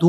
2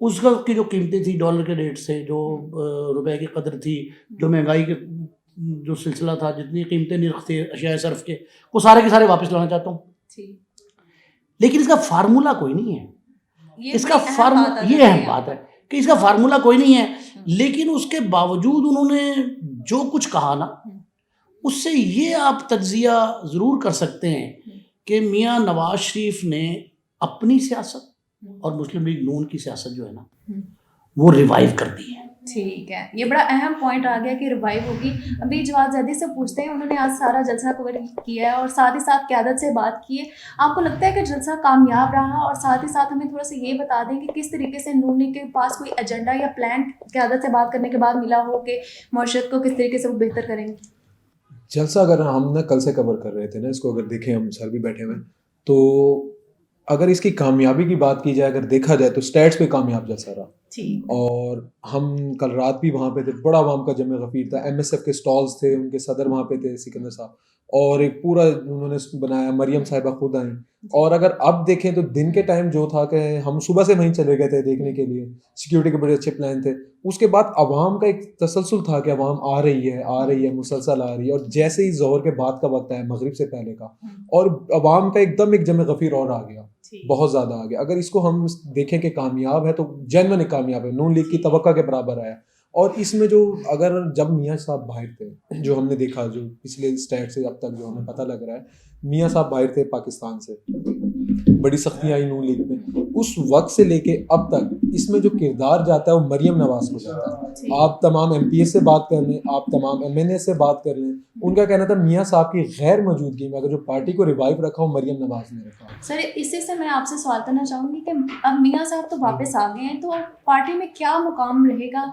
اس وقت کی جو قیمتیں تھیں ڈالر کے ریٹ سے، جو روپے کی قدر تھی، جو مہنگائی کے جو سلسلہ تھا، جتنی قیمتیں نرخ تھے اشیاء صرف کے، وہ سارے کے سارے واپس لانا چاہتا ہوں. لیکن اس کا فارمولہ کوئی نہیں ہے. اس کا یہ اہم بات ہے کہ اس کا فارمولہ کوئی نہیں ہے. لیکن اس کے باوجود انہوں نے جو کچھ کہا نا، اس سے یہ آپ تجزیہ ضرور کر سکتے ہیں کہ میاں نواز شریف نے اپنی سیاست اور مسلم لیگ نون کی سیاست جو ہے نا وہ ریوائیو کر دی ہے. ٹھیک ہے، یہ بڑا اہم پوائنٹ آ گیا کہ ریوائیو ہوگی. ابھی جواد زیدی سے پوچھتے ہیں، انہوں نے آج سارا جلسہ کور کیا ہے اور ساتھ ہی ساتھ قیادت سے بات کی ہے. آپ کو لگتا ہے کہ جلسہ کامیاب رہا؟ اور ساتھ ہی ساتھ ہمیں تھوڑا سا یہ بتا دیں کہ کس طریقے سے نون لیگ کے پاس کوئی ایجنڈا یا پلان قیادت سے بات کرنے کے بعد ملا ہو کہ معیشت کو کس طریقے سے وہ بہتر کریں گے؟ جلسہ اگر ہم نا کل سے کور کر رہے تھے نا اس کو، اگر دیکھیں ہم سر بھی بیٹھے ہوئے، تو اگر اس کی کامیابی کی بات کی جائے، اگر دیکھا جائے تو سٹیٹس پہ کامیاب جلسہ رہا. اور ہم کل رات بھی وہاں پہ تھے، بڑا عوام کا جمع غفیر تھا. ایم ایس ایف کے سٹالز تھے، ان کے صدر وہاں پہ تھے سکندر صاحب، اور ایک پورا انہوں نے بنایا. مریم صاحبہ خود آئیں. اور اگر اب دیکھیں تو دن کے ٹائم جو تھا کہ ہم صبح سے وہیں چلے گئے تھے دیکھنے کے لیے، سیکیورٹی کے بڑے اچھے پلان تھے. اس کے بعد عوام کا ایک تسلسل تھا کہ عوام آ رہی ہے مسلسل آ رہی ہے. اور جیسے ہی ظہر کے بعد کا وقت ہے، مغرب سے پہلے کا، اور عوام کا ایک دم ایک جمع غفیر اور آ گیا، بہت زیادہ آ گیا. اگر اس کو ہم دیکھیں کہ کامیاب ہے تو جینوئن کامیاب ہے، نون لیگ کی توقع کے برابر آیا. اور اس میں جو اگر جب میاں صاحب باہر تھے، جو ہم نے دیکھا، جو پچھلے اسٹیٹ سے اب تک جو ہمیں پتہ لگ رہا ہے، میاں صاحب باہر تھے پاکستان سے، بڑی سختیاں آئی نون لیگ میں. اس وقت سے لے کے اب تک اس میں جو کردار جاتا ہے وہ مریم نواز کو جاتا ہے. آپ تمام ایم پی ایس سے بات کر لیں، آپ تمام ایم این اے سے بات کر لیں، ان کا کہنا تھا میاں صاحب کی غیر موجودگی میں اگر جو پارٹی کو ریوائیو رکھا وہ مریم نواز نے رکھا. سر اسی سے میں آپ سے سوال کرنا چاہوں گی کہ اب میاں صاحب تو واپس آ گئے ہیں، تو پارٹی میں کیا مقام رہے گا؟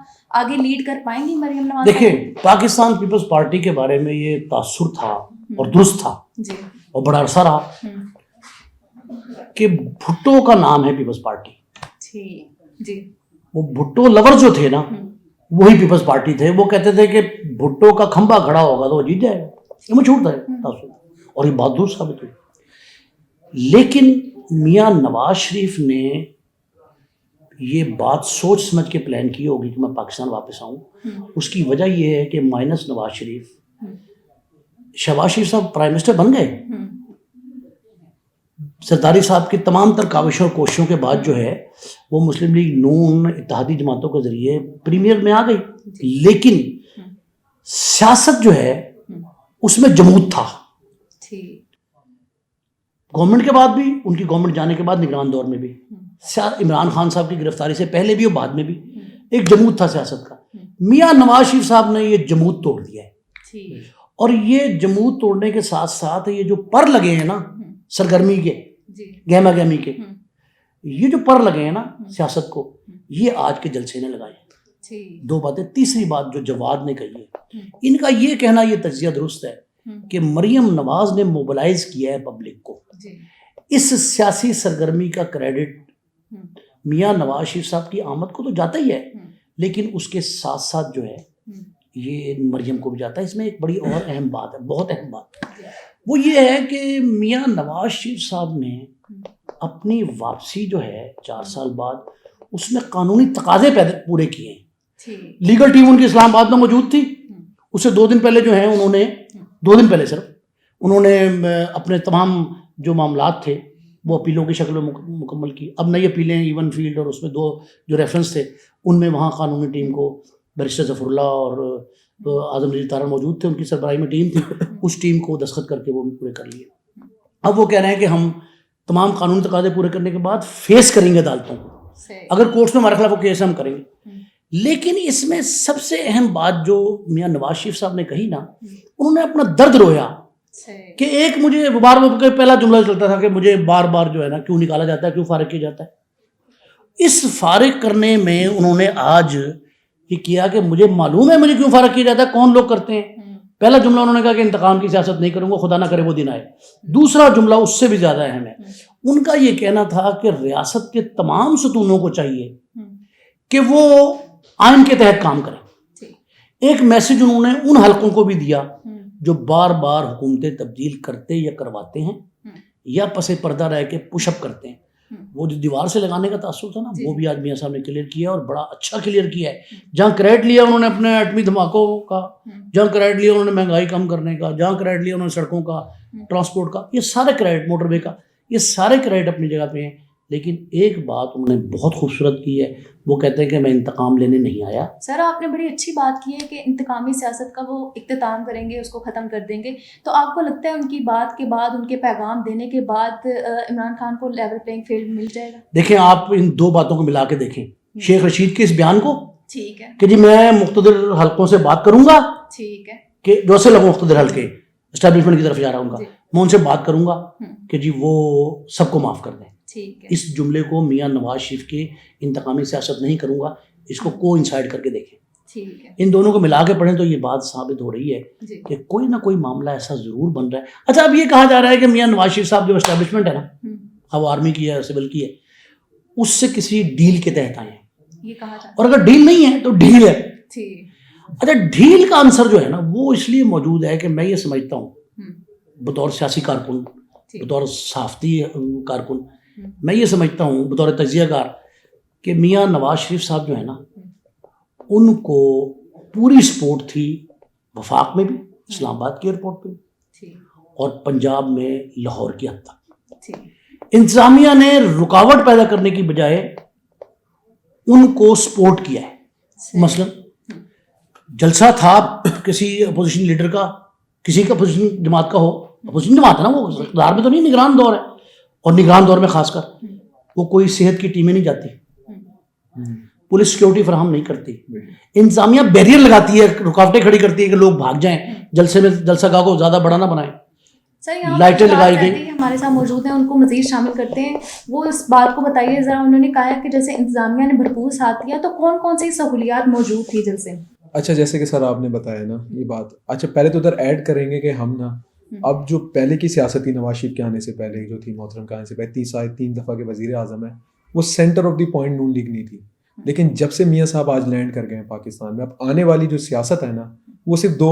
آگے لیڈ کر پائیں گی مریم نواز؟ دیکھیں، پاکستان پیپلز پارٹی کے بارے میں یہ تاثر تھا اور درست تھا اور بڑا عرصہ رہا کہ بھٹو کا نام ہے پیپلز پارٹی. وہ بھٹو لور جو تھے نا وہی پیپلز پارٹی تھے. وہ کہتے تھے کہ بھٹو کا کھمبا کھڑا ہوگا تو وہ جیت جائے گا. یہ میں چھوٹتا ہے تاثر، اور یہ بات درست ثابت ہوئی. لیکن میاں نواز شریف نے یہ بات سوچ سمجھ کے پلان کی ہوگی کہ میں پاکستان واپس آؤں. اس کی وجہ یہ ہے کہ مائنس نواز شریف، شہباز شریف صاحب پرائم منسٹر بن گئے. سرداری صاحب کی تمام تر کاوشوں اور کوششوں کے بعد جو ہے وہ مسلم لیگ نون اتحادی جماعتوں کے ذریعے پریمیئر میں آ گئی. لیکن سیاست جو ہے اس میں جمود تھا. گورنمنٹ کے بعد بھی، ان کی گورنمنٹ جانے کے بعد نگران دور میں بھی، عمران خان صاحب کی گرفتاری سے پہلے بھی اور بعد میں بھی ایک جمود تھا سیاست کا. میاں نواز شریف صاحب نے یہ جمود توڑ دیا ہے. اور یہ جمود توڑنے کے ساتھ ساتھ یہ جو پر لگے ہیں نا سرگرمی کے، گہما گہمی کے، یہ جو پر لگے ہیں نا سیاست کو، یہ آج کے جلسے نے لگائے. دو باتیں. تیسری بات جو جواد نے کہی ہے، ان کا یہ کہنا، یہ تجزیہ درست ہے کہ مریم نواز نے موبلائز کیا ہے پبلک کو. اس سیاسی سرگرمی کا کریڈٹ میاں نواز شریف صاحب کی آمد کو تو جاتا ہی ہے، لیکن اس کے ساتھ ساتھ جو ہے یہ مریم کو بھی جاتا ہے. اس میں ایک بڑی اور اہم بات ہے، بہت اہم بات، وہ یہ ہے کہ میاں نواز شریف صاحب نے اپنی واپسی جو ہے 4 سال بعد اس میں قانونی تقاضے پورے کیے ہیں. لیگل ٹیم ان کی اسلام آباد میں موجود تھی. اس سے 2 دن پہلے جو ہیں انہوں نے 2 دن پہلے صرف انہوں نے اپنے تمام جو معاملات تھے وہ اپیلوں کی شکل میں مکمل کی. اب نئی اپیلیں ایون فیلڈ، اور اس میں 2 جو ریفرنس تھے ان میں وہاں قانونی ٹیم کو بیرسٹر ظفر اللہ اور اعظم نذیر طاہر موجود تھے، ان کی سربراہی میں ٹیم تھی. اس ٹیم کو دستخط کر کے وہ بھی پورے کر لیے. اب وہ کہہ رہے ہیں کہ ہم تمام قانونی تقاضے پورے کرنے کے بعد فیس کریں گے عدالتوں کو، اگر کورٹس میں ہمارے خلاف وہ کیس ہم کریں گے. لیکن اس میں سب سے اہم بات جو میاں نواز شریف صاحب نے کہی نا، انہوں نے اپنا درد رویا کہ ایک مجھے بار بار پہلا جملہ چلتا تھا کہ مجھے بار بار جو ہے نا کیوں نکالا جاتا ہے، کیوں فارغ کیا جاتا ہے. اس فارغ کرنے میں انہوں نے آج یہ کیا کہ مجھے معلوم ہے مجھے کیوں فارغ کیا جاتا ہے، کون لوگ کرتے ہیں. پہلا جملہ انہوں نے کہا کہ انتقام کی سیاست نہیں کروں گا، خدا نہ کرے وہ دن آئے. دوسرا جملہ اس سے بھی زیادہ اہم ہے، ان کا یہ کہنا تھا کہ ریاست کے تمام ستونوں کو چاہیے کہ وہ آئین کے تحت کام کریں. ایک میسج انہوں نے ان حلقوں کو بھی دیا جو بار بار حکومتیں تبدیل کرتے یا کرواتے ہیں یا پس پردہ رہ کے پش اپ کرتے ہیں. وہ جو دیوار سے لگانے کا تاثر تھا نا وہ بھی آج میاں صاحب نے کلیئر کیا اور بڑا اچھا کلیئر کیا ہے. جہاں کریڈٹ لیا انہوں نے اپنے ایٹمی دھماکوں کا, جہاں کریڈٹ لیا انہوں نے مہنگائی کم کرنے کا, جہاں کریڈٹ لیا انہوں نے سڑکوں کا, ٹرانسپورٹ کا, یہ سارے کریڈٹ, موٹر وے کا, یہ سارے کریڈٹ اپنی جگہ پہ ہیں. لیکن ایک بات انہوں نے بہت خوبصورت کی ہے, وہ کہتے ہیں کہ میں انتقام لینے نہیں آیا. سر آپ نے بڑی اچھی بات کی ہے کہ انتقامی سیاست کا وہ اختتام کریں گے, اس کو ختم کر دیں گے. تو آپ کو لگتا ہے ان کی بات کے بعد, ان کے پیغام دینے کے بعد عمران خان کو لیول پلینگ فیلڈ مل جائے گا؟ دیکھیں آپ ان دو باتوں کو ملا کے دیکھیں, شیخ رشید کے اس بیان کو, ٹھیک ہے, کہ جی میں مقتدر حلقوں سے بات کروں گا, ٹھیک ہے, کہ جو سے لوگ مقتدر حلقے اسٹیبلشمنٹ کی طرف جا رہا ہوں گا, میں ان سے بات کروں گا کہ جی وہ سب کو معاف کر دیں. اس جملے کو میاں نواز شریف کے انتقامی سیاست نہیں کروں گا, اس کو کو انسائڈ کر کے دیکھیں. ٹھیک ہے, ان دونوں کو ملا کے پڑھیں تو یہ بات ثابت ہو رہی ہے کہ کوئی نہ کوئی معاملہ ایسا ضرور بن رہا ہے. اچھا اب یہ کہا جا رہا ہے کہ میاں نواز شریف صاحب جو اسٹیبلشمنٹ ہے نا, اب آرمی کی ہے, سول کی ہے, اس سے کسی ڈیل کے تحت آئے ہیں, یہ کہا جاتا ہے. اور اگر ڈیل نہیں ہے تو ڈھیل ہے. ٹھیک. اچھا ڈھیل کا عنصر جو ہے نا وہ اس لیے موجود ہے کہ میں یہ سمجھتا ہوں بطور سیاسی کارکن, بطور صحافتی کارکن, میں یہ سمجھتا ہوں بطور تجزیہ کار کہ میاں نواز شریف صاحب جو ہے نا ان کو پوری سپورٹ تھی وفاق میں بھی, اسلام آباد کی ایئرپورٹ پہ, اور پنجاب میں لاہور کی حد تک. انتظامیہ نے رکاوٹ پیدا کرنے کی بجائے ان کو سپورٹ کیا ہے. مثلا جلسہ تھا کسی اپوزیشن لیڈر کا, کسی کا اپوزیشن جماعت کا ہو, اپوزیشن جماعت ہے نا, وہ اقتدار میں تو نہیں, نگران دور ہے, اور نگران دور میں خاص کر وہ کوئی صحت کی ٹیمیں نہیں جاتی, پولیس سیکیورٹی فراہم نہیں کرتی, انتظامیہ بیریئر لگاتی ہے, رکاوٹیں کھڑی کرتی ہے کہ لوگ بھاگ جائیں, جلسے میں جلسہ گاہ کو زیادہ بڑا نہ بنائیں. لائٹیں لگائی گئی. ہمارے ساتھ موجود ہیں, ان کو مزید شامل کرتے ہیں. وہ اس بات کو بتائیے ذرا, انہوں نے کہا کہ جیسے انتظامیہ نے بھرپور ساتھ دیا, تو کون کون سی سہولیات موجود تھی جلسے میں؟ اچھا جیسے کہ سر آپ نے بتایا نا یہ بات, اچھا پہلے تو ادھر ایڈ کریں گے کہ ہم نا اب جو پہلے کی سیاست تھی نواز شریف کے آنے سے پہلے جو تھی, محترم کے آنے سے پہلے 3 دفعہ کے وزیر اعظم ہیں, وہ centre of the point Noon League نہیں تھی. لیکن جب سے میاں صاحب آج لینڈ کر گئے ہیں پاکستان میں, اب آنے والی جو سیاست ہے نا وہ صرف 2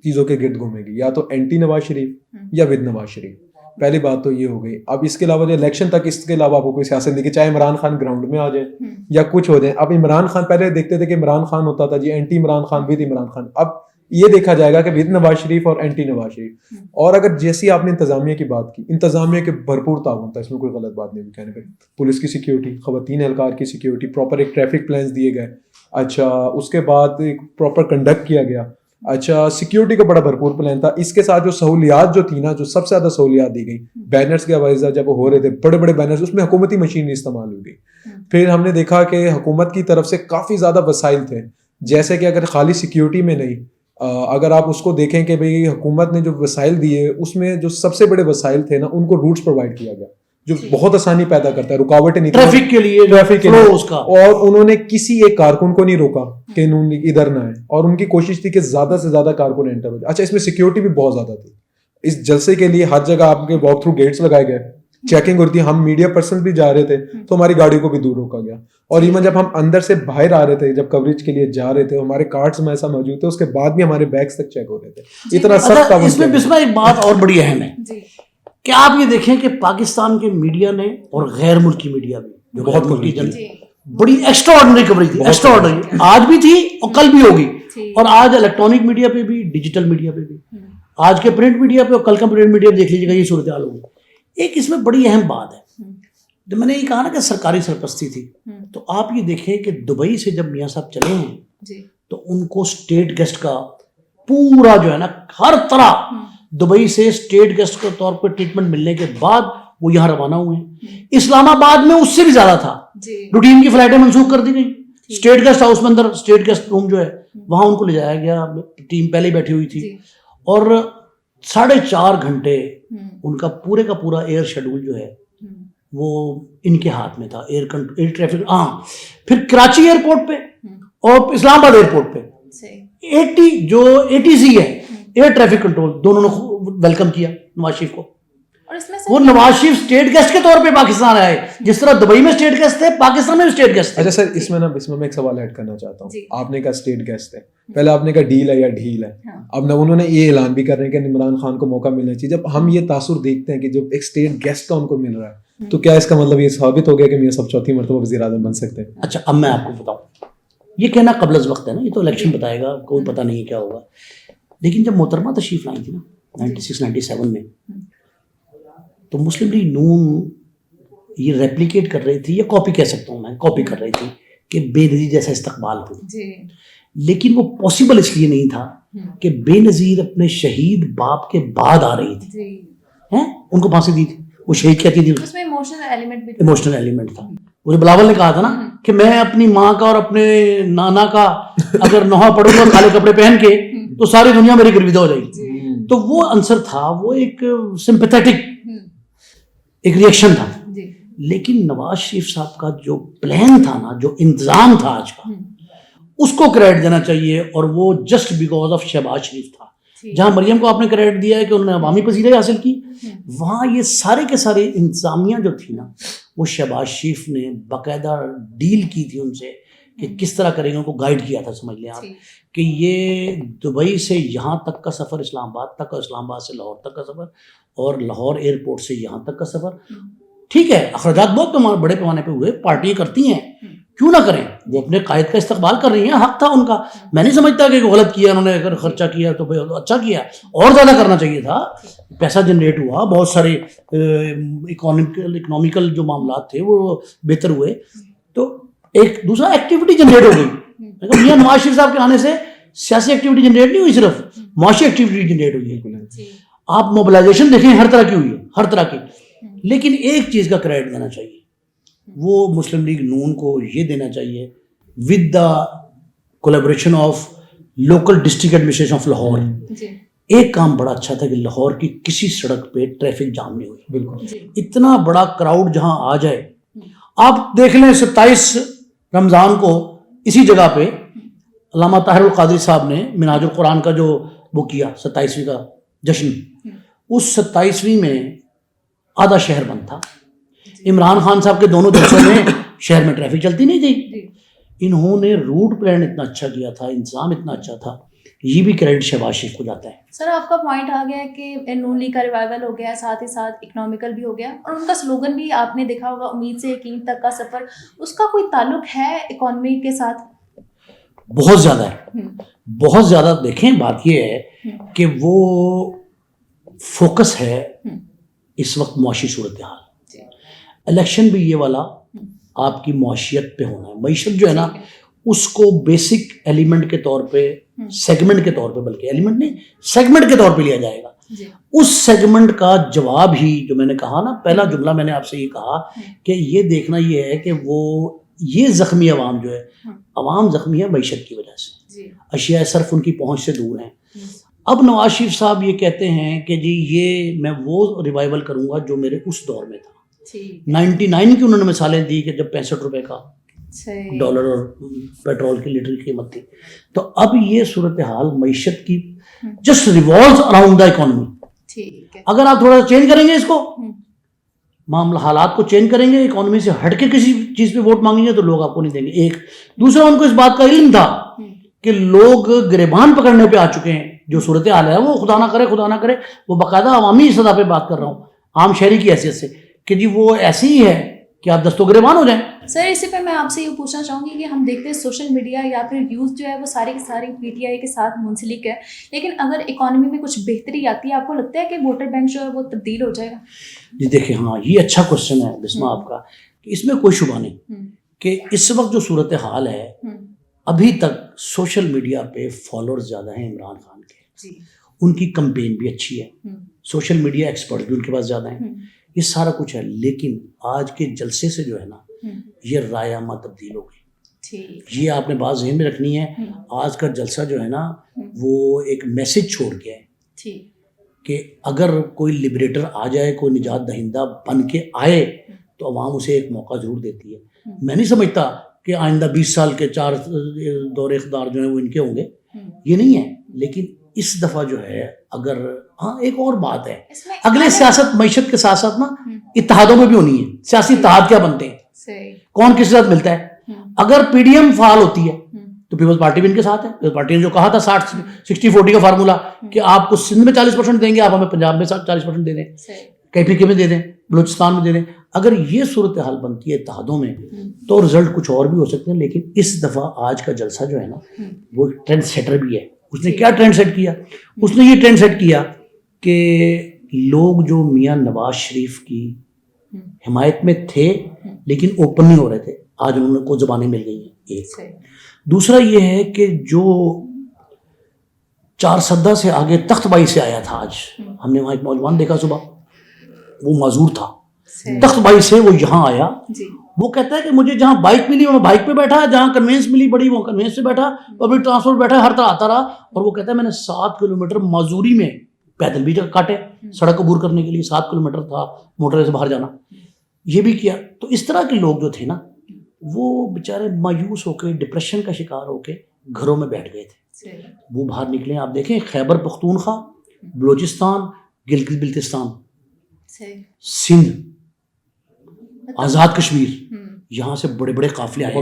چیزوں کے گرد گھومے گی, یا تو اینٹی نواز شریف یا ود نواز شریف. پہلی بات تو یہ ہو گئی. اب اس کے علاوہ جو الیکشن تک اس کے علاوہ آپ کو کوئی سیاست نہیں, کہ چاہے عمران خان گراؤنڈ میں آ جائیں یا کچھ ہو جائیں. اب عمران خان پہلے دیکھتے تھے کہ عمران خان ہوتا تھا جی اینٹی عمران خان, ود عمران خان. اب یہ دیکھا جائے گا کہ ود نواز شریف اور اینٹی نواز شریف. اور اگر جیسی آپ نے انتظامیہ کی بات کی, انتظامیہ کے بھرپور تعاون تھا, اس میں کوئی غلط بات نہیں کہنے پہ. پولیس کی سیکیورٹی, خواتین اہلکار کی سیکیورٹی, پراپر ایک ٹریفک پلانس دیے گئے. اچھا اس کے بعد ایک پراپر کنڈکٹ کیا گیا. اچھا سیکیورٹی کا بڑا بھرپور پلان تھا. اس کے ساتھ جو سہولیات جو تھی نا, جو سب سے زیادہ سہولیات دی گئی, بینرز کے حوالے جب ہو رہے تھے بڑے بڑے بینرز, اس میں حکومتی مشینری استعمال ہو گئی. پھر ہم نے دیکھا کہ حکومت کی طرف سے کافی زیادہ وسائل تھے, جیسے کہ اگر خالی سیکیورٹی میں نہیں, اگر آپ اس کو دیکھیں کہ بھئی حکومت نے جو وسائل دیے اس میں جو سب سے بڑے وسائل تھے نا, ان کو روٹس پرووائڈ کیا گیا جو بہت آسانی پیدا کرتا ہے, رکاوٹیں نہیں, ٹریفک کے لیے, ٹریفک کے لیے. اور انہوں نے کسی ایک کارکن کو نہیں روکا کہ انہوں نے ادھر نہ آئے, اور ان کی کوشش تھی کہ زیادہ سے زیادہ کارکن انٹر ہو جائے. اچھا اس میں سیکیورٹی بھی بہت زیادہ تھی. اس جلسے کے لیے ہر جگہ آپ کے واک تھرو گیٹس لگائے گئے, چیکنگ ہوتی ہے. ہم میڈیا پرسن بھی جا رہے تھے تو ہماری گاڑی کو بھی دور روکا گیا. اور ایون جب ہم اندر سے باہر آ رہے تھے, جب کوریج کے لیے جا رہے تھے, ہمارے کارڈز میں ایسا موجود تھے, اس کے بعد بھی ہمارے بیگز تک چیک ہو رہے تھے. اتنا سخت تعاون. اس میں بسمہ ایک بات اور بڑی اہم ہے کہ آپ یہ دیکھیں کہ پاکستان کے میڈیا نے اور غیر ملکی میڈیا بھی جو بہت ملکی بڑی ایکسٹرا آرڈنری کوریج تھی, ایکسٹرا آرڈنری آج بھی تھی اور کل بھی ہوگی. اور آج الیکٹرانک میڈیا پہ بھی, ڈیجیٹل میڈیا پہ بھی, آج کے پرنٹ میڈیا پہ اور کل کا پرنٹ میڈیا پہ دیکھ لیجیے گا یہ صورتحال ہوگی. ایک اس میں بڑی اہم بات ہے, جب میں نے یہ کہا نا کہ سرکاری سرپرستی تھی, تو آپ یہ دیکھیں کہ دبئی سے جب میاں صاحب چلے ہیں تو ان کو اسٹیٹ گیسٹ کا پورا جو ہے نا ہر طرح دبئی سے اسٹیٹ گیسٹ کے طور پر ٹریٹمنٹ ملنے کے بعد وہ یہاں روانہ ہوئے ہیں. اسلام آباد میں اس سے بھی زیادہ تھا, روٹین کی فلائٹیں منسوخ کر دی گئی. اسٹیٹ گیسٹ ہاؤس میں اندر اسٹیٹ گیسٹ روم جو ہے وہاں ان کو لے جایا گیا, ٹیم پہلے بیٹھی ہوئی تھی, اور 4.5 گھنٹے ان کا پورا ایئر شیڈول جو ہے وہ ان کے ہاتھ میں تھا, ایئر ٹریفک. ہاں پھر کراچی ایئرپورٹ پہ اور اسلام آباد ایئرپورٹ پہ جو ATC ہے, ایئر ٹریفک کنٹرول, دونوں نے ویلکم کیا نواز شریف کو. وہ نواز شریف اسٹیٹ گیسٹ کے طور پہ پاکستان آئے, جس طرح دبئی میں اسٹیٹ گیسٹ تھے پاکستان میں اسٹیٹ گیسٹ تھے. اچھا سر اس میں میں ایک سوال ایڈ کرنا چاہتا ہوں. آپ نے کہا اسٹیٹ گیسٹ ہے, پہلے آپ نے کہا ڈیل ہے یا ڈھیل ہے. اب نہ انہوں نے یہ اعلان بھی کر رہے ہیں کہ عمران خان کو موقع ملنا چاہیے. جب ہم یہ تاثر دیکھتے ہیں کہ جب ایک اسٹیٹ گیسٹ کا ان کو مل رہا ہے, تو کیا اس کا مطلب یہ ثابت ہو گیا کہ میاں صاحب چوتھی مرتبہ وزیر اعظم بن سکتے ہیں؟ اچھا اب میں آپ کو بتاؤں, یہ کہنا قبل از وقت ہے نا, یہ تو الیکشن بتائے گا, کوئی پتہ نہیں کیا ہوگا. لیکن جب محترمہ تشریف لائی تھی نا 96-97 میں, تو مسلم لیگ نون یہ ریپلیکیٹ کر رہی تھی, یا کاپی کہہ سکتا ہوں میں, کاپی کر رہی تھی کہ بے نظیر جیسا استقبال ہو. لیکن وہ پاسبل اس لیے نہیں تھا کہ بے نظیر اپنے شہید باپ کے بعد آ رہی تھی, ان کو پھانسی دی تھی, وہ شہید کہتی تھی, اس میں ایموشنل ایلیمنٹ تھا. مجھے بلاول نے کہا تھا نا کہ میں اپنی ماں کا اور اپنے نانا کا اگر نوحہ پڑھوں گا کالے کپڑے پہن کے تو ساری دنیا میری گرویدہ ہو جائے گی. تو وہ عنصر تھا, وہ ایک سمپیتھیٹک ایک ریئیکشن تھا. لیکن نواز شریف صاحب کا جو پلان تھا نا, جو انتظام تھا آج کا, اس کو کریڈٹ دینا چاہیے, اور وہ جسٹ بیکاز آف شہباز شریف تھا. جہاں مریم کو آپ نے کریڈٹ دیا ہے کہ انہوں نے عوامی پذیرائی حاصل کی, وہاں یہ سارے کے سارے انتظامیہ جو تھی نا, وہ شہباز شریف نے باقاعدہ ڈیل کی تھی ان سے کہ کس طرح کریں گے, ان کو گائیڈ کیا تھا. سمجھ لیں آپ کہ یہ دبئی سے یہاں تک کا سفر, اسلام آباد تک, اور اسلام آباد سے لاہور تک کا سفر, اور لاہور ایئرپورٹ سے یہاں تک کا سفر. ٹھیک ہے, اخراجات بہت بڑے پیمانے پہ ہوئے, پارٹیاں کرتی ہیں, کیوں نہ کریں, وہ اپنے قائد کا استقبال کر رہی ہیں, حق تھا ان کا. میں نہیں سمجھتا کہ غلط کیا انہوں نے, اگر خرچہ کیا تو اچھا کیا, اور زیادہ کرنا چاہیے تھا. پیسہ جنریٹ ہوا, بہت سارے اکنامیکل جو معاملات تھے وہ بہتر ہوئے, تو ایک دوسرا ایکٹیویٹی جنریٹ ہو گئی. میاں نواز شریف صاحب کے آنے سے سیاسی ایکٹیویٹی جنریٹ نہیں ہوئی, صرف معاشی ایکٹیویٹی جنریٹ ہوئی ہے. آپ موبلائزیشن دیکھیں ہر طرح کی ہوئی ہے, ہر طرح کی. لیکن ایک چیز کا کریڈٹ دینا چاہیے, وہ مسلم لیگ نون کو یہ دینا چاہیے, with the collaboration of local district administration of Lahore. ایک کام بڑا اچھا تھا کہ لاہور کی کسی سڑک پہ ٹریفک جام نہیں ہوئی. بالکل اتنا بڑا کراؤڈ جہاں آ جائے, آپ دیکھ لیں 27 رمضان کو اسی جگہ پہ علامہ طاہر القادری صاحب نے منہاج القرآن کا جو وہ کیا 27ویں کا جشن, اس 27ویں میں آدھا شہر بند تھا. عمران خان صاحب کے دونوں جلسوں میں شہر میں ٹریفک چلتی نہیں تھی. انہوں نے روٹ پلان اتنا اچھا کیا تھا, انتظام اتنا اچھا تھا, یہ بھی کریڈٹ شہباز شریف کو جاتا ہے. سر آپ کا پوائنٹ آ گیا کہ نون لیگ کا ریوائول ہو گیا, ساتھ ہی ساتھ اکنامیکل بھی ہو گیا, اور ان کا سلوگن بھی آپ نے دیکھا ہوگا, امید سے یقین تک کا سفر. اس کا کوئی تعلق ہے اکانومی کے ساتھ؟ بہت زیادہ ہے, بہت زیادہ. دیکھیں بات یہ ہے کہ وہ فوکس ہے اس وقت معاشی صورتحال. الیکشن بھی یہ والا آپ کی معاشیت پہ ہونا ہے. معیشت جو ہے نا, اس کو بیسک ایلیمنٹ کے طور پہ, سیگمنٹ کے طور پہ, بلکہ ایلیمنٹ نہیں سیگمنٹ کے طور پہ لیا جائے گا. اس سیگمنٹ کا جواب ہی جو میں نے کہا نا, پہلا جملہ میں نے آپ سے یہ کہا کہ یہ دیکھنا یہ ہے کہ وہ یہ زخمی عوام جو ہے, عوام زخمی ہے معیشت کی وجہ سے, اشیاء صرف ان کی پہنچ سے دور ہیں. اب نواز شریف صاحب یہ کہتے ہیں کہ جی یہ میں وہ ریوائول کروں گا جو میرے اس دور میں تھا. 99 کی انہوں نے مثالیں دی کہ جب 65 روپے کا ڈالر اور پیٹرول کی لیٹر کی قیمت تھی. تو اب یہ صورتحال معیشت کی just revolves around the economy. اگر آپ تھوڑا سا چینج کریں گے اس کو, معاملہ حالات کو چینج کریں گے, اکانومی سے ہٹ کے کسی چیز پہ ووٹ مانگیں گے تو لوگ آپ کو نہیں دیں گے. ایک دوسرا, ان کو اس بات کا علم تھا کہ لوگ گریبان پکڑنے پہ آ چکے ہیں. جو صورتحال ہے وہ خدا نہ کرے وہ باقاعدہ عوامی سطح پہ بات کر رہا ہوں, عام شہری کی حیثیت سے, کہ جی وہ ایسی ہی ہے کہ آپ دست و گریبان ہو جائیں. سر اسی پہ میں آپ سے یہ پوچھنا چاہوں گی کہ ہم دیکھتے ہیں سوشل میڈیا یا پھر یوز جو ہے وہ ساری کی ساری پی ٹی آئی کے ساتھ منسلک ہے, لیکن اگر اکانومی میں کچھ بہتری آتی ہے, آپ کو لگتا ہے کہ ووٹر بینک جو ہے وہ تبدیل ہو جائے گا؟ جی دیکھیں, ہاں یہ اچھا کوشچن ہے بسما آپ کا, کہ اس میں کوئی شبہ نہیں کہ اس وقت جو صورتحال ہے, ابھی تک سوشل میڈیا پہ فالوورز زیادہ ہیں عمران خان کے, ان کی کمپین بھی اچھی ہے, سوشل میڈیا ایکسپرٹ بھی ان کے پاس زیادہ ہیں, یہ سارا کچھ ہے. لیکن آج کے جلسے سے جو ہے نا, یہ رائے عامہ تبدیل ہو گئی. یہ آپ نے بات ذہن میں رکھنی ہے. آج کا جلسہ جو ہے نا, وہ ایک میسج چھوڑ گیا ہے کہ اگر کوئی لبریٹر آ جائے, کوئی نجات دہندہ بن کے آئے, تو عوام اسے ایک موقع ضرور دیتی ہے. میں نہیں سمجھتا کہ آئندہ 20 سال کے 4 دور اقتدار جو ہیں وہ ان کے ہوں گے, یہ نہیں ہے. لیکن اس دفعہ جو ہے, اگر ہاں ایک اور بات ہے, اگلے سیاست معیشت کے ساتھ ساتھ نا اتحادوں میں بھی ہونی ہے. سیاسی اتحاد کیا بنتے ہیں, کون کس کے ساتھ ملتا ہے. اگر پی ڈی ایم فعال ہوتی ہے تو پیپلز پارٹی بھی ان کے ساتھ ہے. پیپلز پارٹی نے جو کہا تھا 60-40 کا فارمولا, کہ آپ کو سندھ میں 40% دیں گے, آپ ہمیں پنجاب میں 40% دے دیں, کہیں پی کے میں دے دیں, بلوچستان میں دے دیں. اگر یہ صورتحال بنتی ہے اتحادوں میں تو رزلٹ کچھ اور بھی ہو سکتے ہیں. لیکن اس دفعہ آج کا جلسہ جو ہے نا وہ ٹرینڈ سیٹر بھی ہے. اس نے کیا ٹرینڈ سیٹ کیا؟ اس نے یہ ٹرینڈ سیٹ کیا کہ لوگ جو میاں نواز شریف کی حمایت میں تھے لیکن اوپن نہیں ہو رہے تھے, آج انہوں کو زبانیں مل گئی ہیں. ایک دوسرا یہ ہے کہ جو 4 سدہ سے آگے تخت بائی سے آیا تھا, آج ہم نے وہاں ایک نوجوان دیکھا صبح, وہ معذور تھا, تخت بائی سے وہ یہاں آیا. وہ کہتا ہے کہ مجھے جہاں بائک ملی میں بائک پہ بیٹھا, جہاں کنوینس ملی بڑی وہ کنوینس پہ بیٹھا, پبلک ٹرانسپورٹ بیٹھا, ہر طرح آتا رہا. اور وہ کہتا ہے میں نے 7 کلومیٹر معذوری میں پیدل بھی کاٹے سڑک عبور کرنے کے لیے. 7 کلومیٹر تھا موٹر سے باہر جانا, یہ بھی کیا. تو اس طرح کے لوگ جو تھے نا وہ بیچارے مایوس ہو کے ڈپریشن کا شکار ہو کے گھروں میں بیٹھ گئے تھے. وہ باہر نکلے. آپ دیکھیں خیبر پختونخوا, بلوچستان, گلگت بلتستان, سندھ, آزاد کشمیر, یہاں سے بڑے بڑے قافلے آئے.